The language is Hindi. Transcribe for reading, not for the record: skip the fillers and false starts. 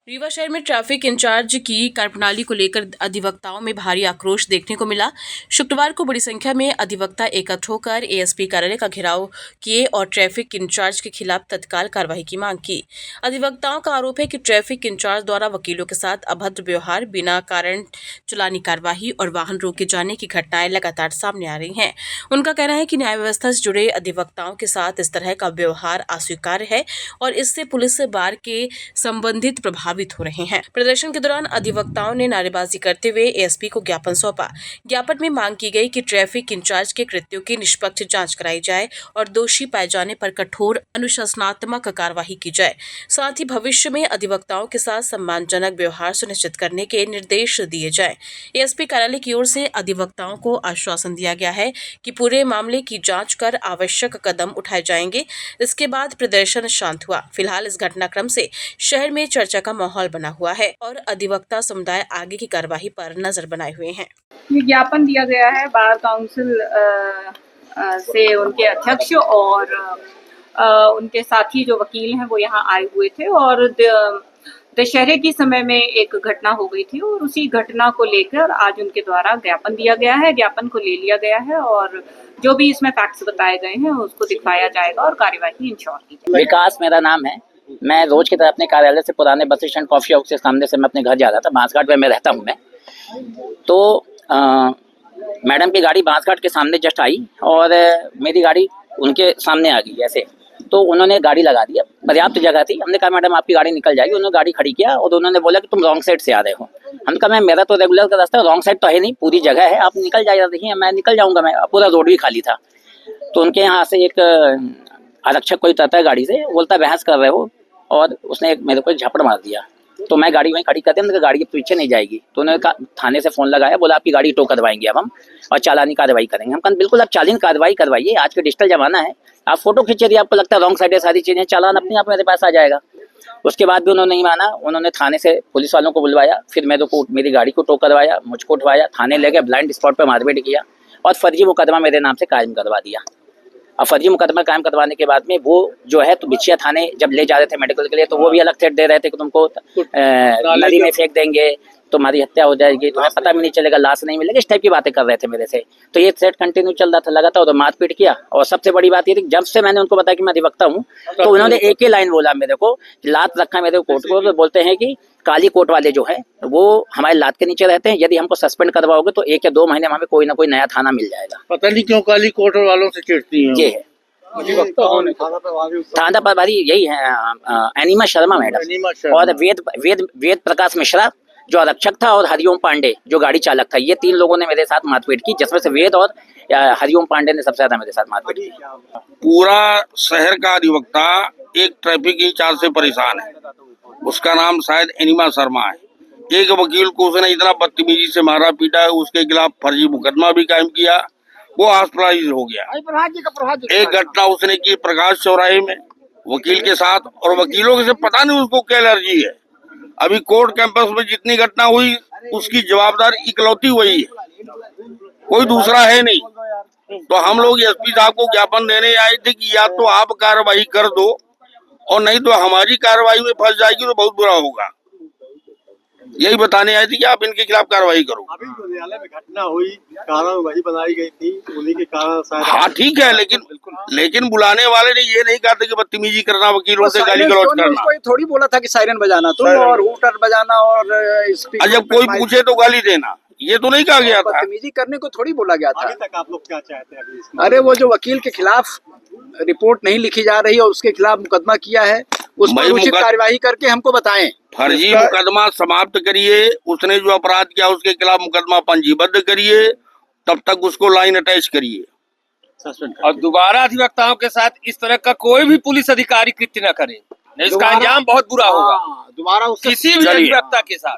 रीवा शहर में ट्रैफिक इंचार्ज की कार्यप्रणाली को लेकर अधिवक्ताओं में भारी आक्रोश देखने को मिला। शुक्रवार को बड़ी संख्या में अधिवक्ता एकत्र होकर एएसपी कार्यालय का घेराव किए और ट्रैफिक इंचार्ज के खिलाफ तत्काल कार्रवाई की मांग की। अधिवक्ताओं का आरोप है कि ट्रैफिक इंचार्ज द्वारा वकीलों के साथ अभद्र व्यवहार, बिना कारण चलानी कार्रवाई और वाहन रोके जाने की घटनाएं लगातार सामने आ रही हैं। उनका कहना है कि न्याय व्यवस्था से जुड़े अधिवक्ताओं के साथ इस तरह का व्यवहार अस्वीकार्य है और इससे पुलिस से बार के संबंधित प्रभावित हो रहे हैं। प्रदर्शन के दौरान अधिवक्ताओं ने नारेबाजी करते हुए एएसपी को ज्ञापन सौंपा। ज्ञापन में मांग की गई कि ट्रैफिक इंचार्ज के कृत्यों की निष्पक्ष जांच कराई जाए और दोषी पाए जाने पर कठोर अनुशासनात्मक कार्रवाई की जाए। साथ ही भविष्य में अधिवक्ताओं के साथ सम्मानजनक व्यवहार सुनिश्चित करने के निर्देश दिए जाएं। एएसपी कार्यालय की ओर से अधिवक्ताओं को आश्वासन दिया गया है कि पूरे मामले की जांच कर आवश्यक कदम उठाए जाएंगे। इसके बाद प्रदर्शन शांत हुआ। फिलहाल इस घटनाक्रम से शहर में चर्चा का माहौल बना हुआ है और अधिवक्ता समुदाय आगे की कार्यवाही पर नजर बनाए हुए हैं। ये ज्ञापन दिया गया है बार काउंसिल से उनके अध्यक्ष और उनके साथी जो वकील हैं वो यहाँ आए हुए थे और दशहरे के समय में एक घटना हो गई थी और उसी घटना को लेकर आज उनके द्वारा ज्ञापन दिया गया है। ज्ञापन को ले लिया गया है और जो भी इसमें फैक्ट्स बताए गए हैं उसको दिखाया जाएगा और कार्यवाही इंश्योर की जाएगी। विकास मेरा नाम है। मैं रोज की तरह अपने कार्यालय से पुराने बस स्टैंड कॉफी हाउस के सामने से मैं अपने घर जा रहा था। बांसघाट में मैं रहता हूँ। मैं तो मैडम की गाड़ी बांसघाट के सामने जस्ट आई और मेरी गाड़ी उनके सामने आ गई ऐसे। तो उन्होंने गाड़ी लगा दिया, पर्याप्त जगह थी। हमने कहा मैडम आपकी गाड़ी निकल जाएगी। उन्होंने गाड़ी खड़ी किया और उन्होंने बोला कि तुम रॉन्ग साइड से आ रहे हो। हमने कहा मैम मेरा तो रेगुलर का रास्ता रॉन्ग साइड तो है नहीं, पूरी जगह है, आप निकल जाइए। देखिए मैं निकल जाऊँगा, मैं पूरा रोड भी खाली था। तो उनके यहाँ से एक आरक्षक कोई उतरता है गाड़ी से, बोलता बहस कर रहे हो, और उसने एक मेरे को झपड़ मार दिया। तो मैं गाड़ी वहीं खड़ी कर दी, मैंने कहा गाड़ी के पीछे नहीं जाएगी। तो उन्होंने थाने से फोन लगाया, बोला आपकी गाड़ी टो करवाएंगे अब हम और चालानी कार्रवाई करेंगे। हम कहा बिल्कुल आप चालानी कार्रवाई करवाइए, आज के डिजिटल जमाना है। आप फोटो खींचे रहिए, आपको लगता है रॉन्ग साइड है सारी चीजें, चालान अपने आप मेरे पास आ जाएगा। उसके बाद भी उन्होंने नहीं माना। उन्होंने थाने से पुलिस वालों को बुलवाया, फिर मेरे को मेरी गाड़ी को टो करवाया, मुझको उठवाया, थाने ले गए, ब्लाइंड स्पॉट पर मारपीट किया और फर्जी मुकदमा मेरे नाम से कायम करवा दिया। अब फर्जी मुकदमा कायम करवाने के बाद में वो जो है तो बिछिया थाने जब ले जा रहे थे मेडिकल के लिए, तो वो भी अलग थ्रेट दे रहे थे कि तुमको नदी में फेंक देंगे, तुम्हारी हत्या हो जाएगी, तुम्हें पता भी नहीं चलेगा, लाश नहीं मिलेगी, इस टाइप की बातें कर रहे थे मेरे से। तो ये थ्रेट कंटिन्यू चल रहा था लगातार, और मारपीट किया। और सबसे बड़ी बात ये थी जब से मैंने उनको बताया कि मैं अधिवक्ता हूँ, तो उन्होंने एक ही लाइन बोला मेरे को, लात रखा मेरे कोर्ट को। तो बोलते हैं कि काली कोट वाले जो है वो हमारे लात के नीचे रहते हैं, यदि हमको सस्पेंड करवाओगे तो 1 या 2 महीने में हमें कोई ना कोई नया थाना मिल जाएगा। पता नहीं क्यों काली कोट वालों से चिढ़ती है। ये है थाना प्रभारी यही है एनिमा शर्मा मैडम, और वेद प्रकाश मिश्रा जो आरक्षक था, और हरिओम पांडे जो गाड़ी चालक था। ये 3 लोगों ने मेरे साथ मारपीट की, जिसमें से वेद और हरिओम पांडे ने सबसे ज्यादा मेरे साथ मारपीट की। पूरा शहर का अधिवक्ता एक ट्रैफिक इंचार्ज से परेशान है, उसका नाम शायद एनिमा शर्मा है। एक वकील को उसने इतना बदतमीजी से मारा पीटा है, उसके खिलाफ फर्जी मुकदमा भी कायम किया, वो हॉस्पिटलाइज हो गया। एक घटना उसने की प्रकाश चौराहे में वकील के साथ, और वकीलों से पता नहीं उसको क्या एलर्जी है। अभी कोर्ट कैंपस में जितनी घटना हुई उसकी जवाबदार इकलौती वही है, कोई दूसरा है नहीं। तो हम लोग एसपी साहब को ज्ञापन देने आए थे कि या तो आप कार्रवाई कर दो और नहीं तो हमारी कार्रवाई में फंस जाएगी तो बहुत बुरा होगा। यही बताने आए थे कि आप इनके खिलाफ कार्रवाई करो। अभी जो न्यायालय में घटना हुई कारण वही बनाई गई थी, उन्हीं के कारण शायद। हाँ ठीक है, लेकिन बुलाने वाले ने ये नहीं कहा था कि बदतमीजी करना, वकीलों से गाली गलौज करना। थोड़ी बोला था कि सायरन बजाना तुम और हूटर बजाना और जब कोई पूछे तो गाली देना, ये तो नहीं कहा गया था। बदतमीजी करने को थोड़ी बोला गया था। अभी तक आप लोग क्या चाहते हैं अभी? अरे वो जो वकील के खिलाफ रिपोर्ट नहीं लिखी जा रही और उसके खिलाफ मुकदमा किया है, उस पर उचित कार्यवाही करके हमको बताएं। फर्जी मुकदमा समाप्त करिए, उसने जो अपराध किया उसके खिलाफ मुकदमा पंजीबद्ध करिए, तब तक उसको लाइन अटैच करिए। और दोबारा अधिवक्ताओं के साथ इस तरह का कोई भी पुलिस अधिकारी कृत्य न करे, इसका अंजाम बहुत बुरा होगा। दोबारा किसी भी अधिवक्ता के साथ